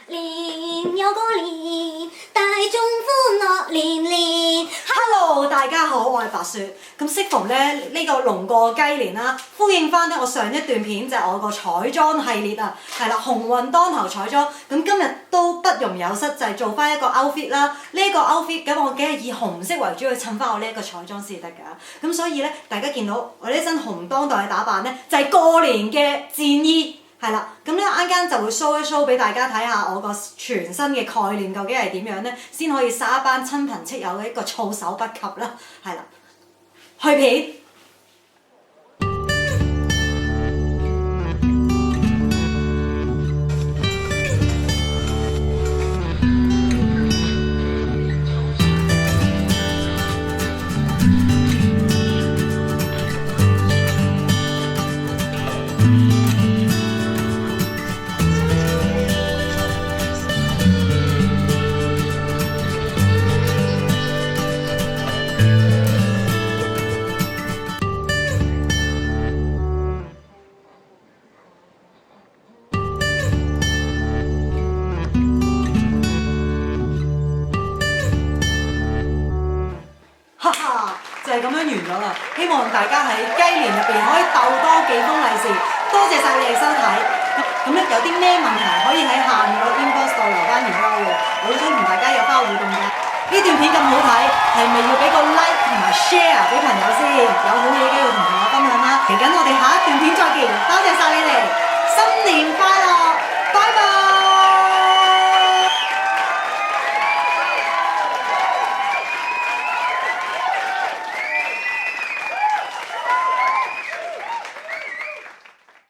年又過年，大眾歡樂連連。Hello，大家好，我係白雪。咁適逢咧呢個龍過雞年啦，呼應翻咧我上一段片就係我個彩妝系列啊，係啦，鴻運當頭彩妝。咁今日都不容有失，就係做翻一個 outfit 啦。呢個 outfit 咁我梗係以紅色為主去襯翻我呢一個彩妝先得㗎。咁所以咧，大家見到我呢身紅當代嘅打扮咧，就係過年嘅戰衣。係啦，咁呢啱間就會 show 一 show 俾大家睇下我個全新嘅概念究竟係點樣咧，先可以殺一班親朋戚友嘅一個措手不及啦。係啦，去片。哈哈，就係咁樣完咗啦！希望大家喺雞年入邊可以鬥多幾封利是，多謝晒你哋收睇。咁咧有啲咩問題可以喺下面個 inbox 度留翻言俾我喎，我都想同大家有翻個互動嘅。呢段片咁好睇，係咪要俾個 like 同埋 share 俾朋友先？有好嘢嘅要同朋友分享啦！嚟緊我哋下一段片再見，多謝晒你哋。